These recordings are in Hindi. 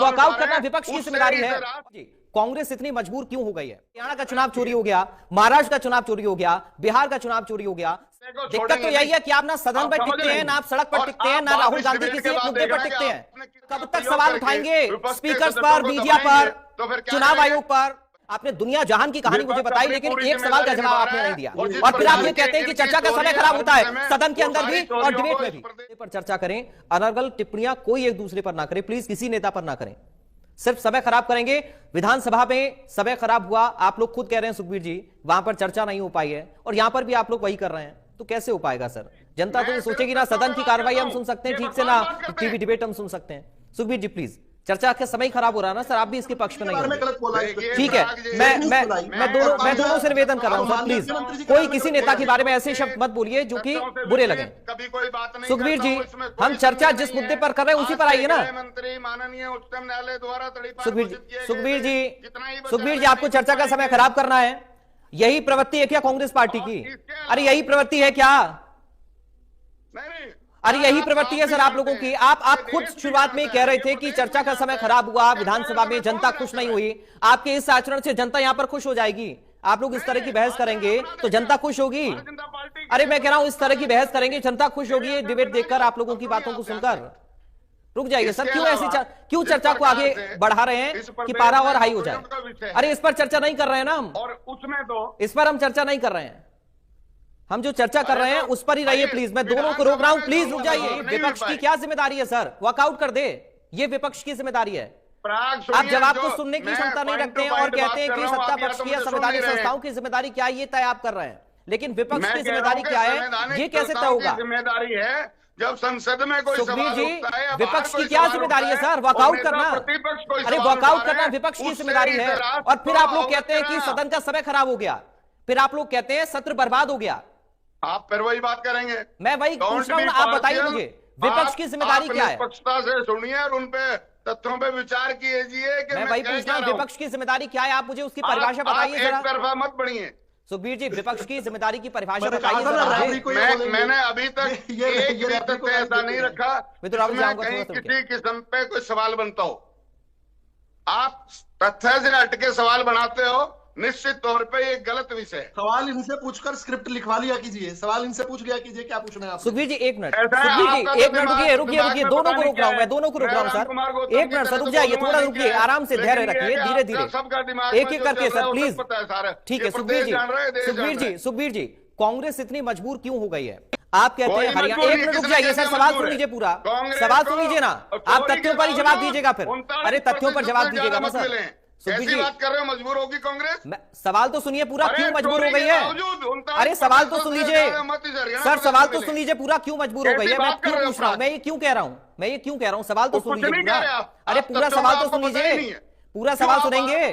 वॉकआउट करना विपक्ष की जिम्मेदारी है। कांग्रेस इतनी मजबूर क्यों हो गई है? हरियाणा का चुनाव चोरी हो गया, महाराष्ट्र का चुनाव चोरी हो गया, बिहार का चुनाव चोरी हो गया। दिक्कत तो यही है कि आप ना सदन पर टिकते हैं, ना आप सड़क पर टिकते हैं, ना राहुल गांधी किसी एक मुद्दे पर टिकते हैं। कब तक सवाल उठाएंगे स्पीकर्स पर, मीडिया पर, चुनाव आयोग पर? आपने दुनिया जहान की कहानी मुझे बताई, लेकिन एक सवाल का जवाब आपने नहीं दिया। और फिर आप ये कहते हैं कि चर्चा का समय खराब होता है, सदन के अंदर भी और डिबेट में भी। पर चर्चा करें, अनर्गल टिप्पणियां कोई एक दूसरे पर ना करें, प्लीज किसी नेता पर ना करें, सिर्फ समय खराब करेंगे। विधानसभा में समय खराब हुआ, आप लोग खुद कह रहे हैं सुखबीर जी, वहां पर चर्चा नहीं हो पाई है, और यहां पर भी आप लोग वही कर रहे हैं, तो कैसे हो पाएगा सर? जनता तो ये सोचेगी ना सदन की कार्रवाई हम सुन सकते हैं ठीक से, ना टीवी डिबेट हम सुन सकते हैं। सुखबीर जी प्लीज, चर्चा का समय खराब हो रहा है ना सर, आप भी इसके पक्ष में नहीं हैं। ठीक है, मैं दोनों से निवेदन कर रहा हूं सर, प्लीज कोई किसी नेता के बारे में ऐसे शब्द मत बोलिए जो कि बुरे लगे। कभी कोई बात नहीं। सुखबीर जी, हम चर्चा जिस मुद्दे पर कर रहे हैं उसी पर आइए ना। मंत्री माननीय उच्चतम न्यायालय द्वारा सुखबीर जी आपको चर्चा का समय खराब करना है, यही प्रवृत्ति है क्या कांग्रेस पार्टी की? अरे यही प्रवृत्ति है क्या? नहीं, अरे यही प्रवृत्ति है सर आप लोगों की। आप खुद शुरुआत में कह रहे थे कि चर्चा का समय खराब हुआ, विधानसभा में जनता खुश नहीं हुई। आपके इस आचरण से जनता यहां पर खुश हो जाएगी? आप लोग इस तरह की बहस करेंगे तो जनता खुश होगी? अरे मैं कह रहा हूं इस तरह की बहस करेंगे जनता खुश होगी, ये डिबेट देखकर, आप लोगों की बातों को सुनकर। रुक जाइए सर, क्यों चर्चा को आगे बढ़ा रहे हैं कि पारा और हाई हो जाए? अरे इस पर चर्चा नहीं कर रहे हैं ना हम, और उसमें तो इस पर हम चर्चा नहीं कर रहे हैं। हम जो चर्चा कर रहे हैं उस पर ही रहिए प्लीज। मैं दोनों को रोक रहा हूं, प्लीज रुक जाइए। विपक्ष की क्या जिम्मेदारी है सर? वॉकआउट कर दे, ये विपक्ष की जिम्मेदारी है। आप जवाब को सुनने की क्षमता नहीं रखते हैं और कहते हैं कि सत्ता पक्ष की या संवैधानिक संस्थाओं की जिम्मेदारी क्या है, ये तय आप कर रहे हैं, लेकिन विपक्ष की जिम्मेदारी क्या है ये कैसे तय होगा? जिम्मेदारी है जब संसद में कोई सुखबीर जी, विपक्ष की क्या जिम्मेदारी है सर? वॉकआउट करना? अरे वॉकआउट करना विपक्ष की जिम्मेदारी है, और फिर आप लोग कहते हैं कि सदन का समय खराब हो गया, फिर आप लोग कहते हैं सत्र बर्बाद हो गया। आप फिर वही बात करेंगे? मैं वही पूछ रहा हूं, आप बताइए मुझे विपक्ष की जिम्मेदारी क्या है? निष्पक्षता से सुनिए और उन पे तथ्यों पे विचार कीजिए कि मैं वही पूछ रहा हूं, विपक्ष की जिम्मेदारी क्या है? आप मुझे उसकी परिभाषा बताइए जरा। एक तरफा मत बढ़िए सुखबीर जी, विपक्ष की जिम्मेदारी की परिभाषा बताइए। मैंने अभी तक एक भी तथ्य ऐसा नहीं रखा कहीं किसी किस्म पे कोई सवाल बनता हो। आप तथ्य से हटके सवाल बनाते हो, निश्चित तौर पे ये गलत विषय है। सवाल इनसे पूछकर स्क्रिप्ट लिखवा लिया कीजिए, सवाल इनसे पूछ लिया कीजिए क्या पूछना है आपसे। सुखबीर जी एक मिनट, सुखबीर जी एक मिनट रुकिए, दोनों को रोक रहा हूं मैं, दोनों को रोक रहा हूं सर, एक मिनट सर रुक जाइए, थोड़ा रुकिए, आराम से धैर्य रखिए, धीरे धीरे सबका दिमाग एक एक करके सर प्लीज। ठीक है सुखबीर जी, कांग्रेस इतनी मजबूर क्यों हो गई है? आप कहते हैं हरियाणा, एक मिनट रुक जाइए सर, सवाल सुन लीजिए पूरा, सवाल सुन लीजिए ना, आप तथ्यों पर ही जवाब दीजिएगा फिर। अरे तथ्यों पर जवाब दीजिएगा ना सर। कैसी बात कर रहे हो? मजबूर होगी कांग्रेस? सवाल तो सुनिए पूरा, क्यों मजबूर हो गई है? अरे सवाल तो सुन लीजिए सर, सवाल तो सुन लीजिए पूरा, क्यों मजबूर हो गई है? मैं क्यों पूछ रहा हूं, मैं ये क्यों कह रहा हूं, सवाल तो सुन लीजिए पूरा। अरे पूरा सवाल तो सुन लीजिए, पूरा सवाल सुनेंगे,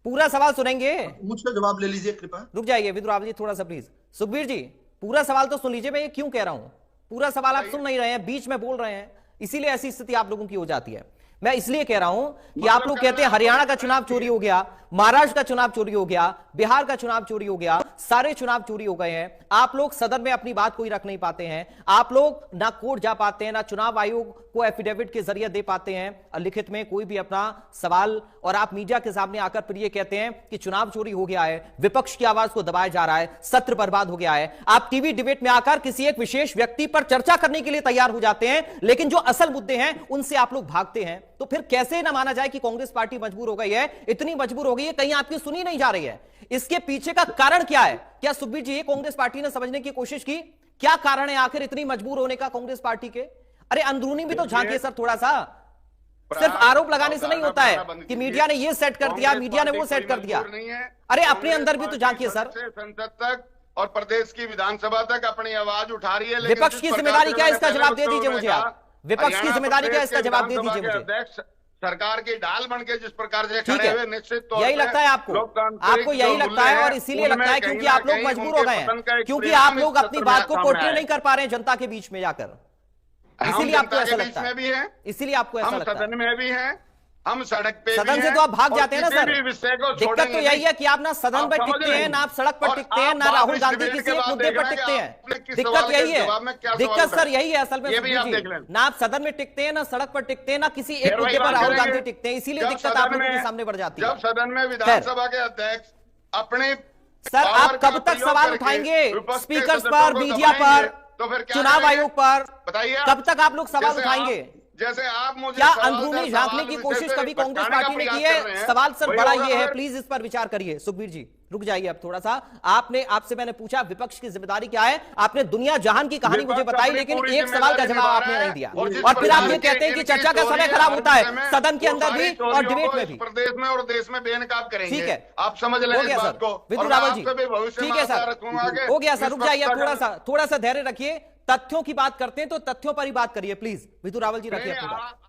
पूरा सवाल सुनेंगे। मुझसे जवाब ले लीजिए कृपया। रुक जाइए विद्रोह जी थोड़ा सा प्लीज। सुखबीर जी पूरा सवाल तो सुन लीजिए, मैं ये क्यों कह रहा हूं, पूरा सवाल आप सुन नहीं रहे हैं, बीच में बोल रहे हैं, इसीलिए ऐसी स्थिति आप लोगों की हो जाती है। मैं इसलिए कह रहा हूं कि आप लोग कहते हैं हरियाणा का चुनाव चोरी हो गया, महाराष्ट्र का चुनाव चोरी हो गया, बिहार का चुनाव चोरी हो गया, सारे चुनाव चोरी हो गए हैं। आप लोग सदन में अपनी बात कोई रख नहीं पाते हैं, आप लोग ना कोर्ट जा पाते हैं, ना चुनाव आयोग को एफिडेविट के जरिए दे पाते हैं लिखित में कोई भी अपना सवाल, और आप मीडिया के सामने आकर फिर ये कहते हैं कि चुनाव चोरी हो गया है, विपक्ष की आवाज को दबाया जा रहा है, सत्र बर्बाद हो गया है। आप टीवी डिबेट में आकर किसी एक विशेष व्यक्ति पर चर्चा करने के लिए तैयार हो जाते हैं, लेकिन जो असल मुद्दे हैं उनसे आप लोग भागते हैं। तो फिर कैसे ना माना जाए कि कांग्रेस पार्टी मजबूर हो गई है, इतनी मजबूर हो गई है, कहीं आपकी सुनी नहीं जा रही है। इसके पीछे का कारण क्या है? क्या सुखबीर जी कांग्रेस पार्टी ने समझने की कोशिश की, क्या कारण है आखिर इतनी मजबूर होने का कांग्रेस पार्टी के? अरे अंदरूनी भी तो झांकिए सर थोड़ा सा, सिर्फ आरोप लगाने से नहीं होता है कि मीडिया ने ये सेट कर दिया, मीडिया ने वो सेट कर दिया। अरे अपने अंदर भी तो झांकिए सर। संसद तक और प्रदेश की विधानसभा तक अपनी आवाज उठा रही है, विपक्ष की जिम्मेदारी क्या है इसका जवाब दे दीजिए मुझे आप। विपक्ष की जिम्मेदारी क्या है इसका जवाब दे दीजिए मुझे। सरकार की ढाल बन के जिस प्रकार से खड़े हुए, निश्चित तौर यही लगता है आपको यही लगता है, और इसीलिए लगता है क्योंकि आप लोग मजबूर हो गए हैं, क्योंकि आप लोग अपनी बात को पोर्ट्रे नहीं कर पा रहे हैं जनता के बीच में जाकर, इसीलिए आपको ऐसा लगता है, इसीलिए आपको ऐसा लगता है। सदन में भी हैं, हम सड़क पे सदन भी से हैं तो आप भाग और जाते हैं ना किसी सर। भी विषय को दिक्कत तो छोड़ेंगे यही नहीं। है कि आप ना सदन पर समझ टिकते रहे हैं, ना आप सड़क पर और टिकते हैं, आप ना राहुल वापस गांधी डिबेट किसी के एक बाद मुद्दे देख पर रहे हैं टिकते कि हैं। आपने किस दिक्कत सवाल के यही है, जवाब में क्या सवाल दिक्कत सर उठाया। यही है असल में ये भी सुखबीर आप जी। देख लें। ना आप सदन में टिकते हैं, ना सड़क पर टिकते हैं, ना किसी एक फिर मुद्दे वही पर बात राहुल करेंगे। गांधी टिकते हैं, इसीलिए जब दिक्कत सदन आप लोगों में- के सामने बढ़ जाती है। जब सदन में विधानसभा के अध्यक्ष अपने सर पावर आप का कब तक प्रयोग सवाल करके उठाएंगे विपक्ष के स्पीकर्स सदस्यों पर, को मीडिया दबाएंगे, पर, तो फिर क्या चुनाव करेंगे? आयोग पर? बताइए कब तक आप लोग सवाल उठाएंगे? जैसे आप मुझे क्या सवाल अंदरूनी दर झांकने सवाल की विषय कोशिश से कभी कांग्रेस भटकाने का पार्टी ने प्रयास की कर रहे है? हैं? सवाल सर वही बड़ा होगा ये है, फिर। प्लीज इस पर विचार करिए। सुखबीर जी रुक जाइए अब थोड़ा सा। आपसे मैंने पूछा विपक्ष की जिम्मेदारी क्या है, आपने दुनिया जहान की कहानी मुझे विपक्ष बताई, अपनी लेकिन पूरी एक सवाल का जिम्मेदारी जवाब निभा आपने रहा नहीं है। दिया। और जिस और फिर आप ये प्रकार कहते हैं कि इनकी चर्चा का समय चोरी खराब हर होता है, विषय में, सदन के वो अंदर सारी भी और चोरियों डिबेट को में इस भी। प्रदेश में और देश में बेनकाब करेंगे। ठीक है, आप समझ लें हो इस गया बात सर को। विद्युत और रावल मैं जी। आपसे भी भविष्य में ठीक है आशा सर, रखूंगा आगे हो गया सर, रुक जाइए निष्पक्षता थोड़ा सा धैर्य रखिए। तथ्यों की बात करते हैं तो तथ्यों पर ही बात करिए प्लीज। विद्युत रावल जी रखिए अपनी बात।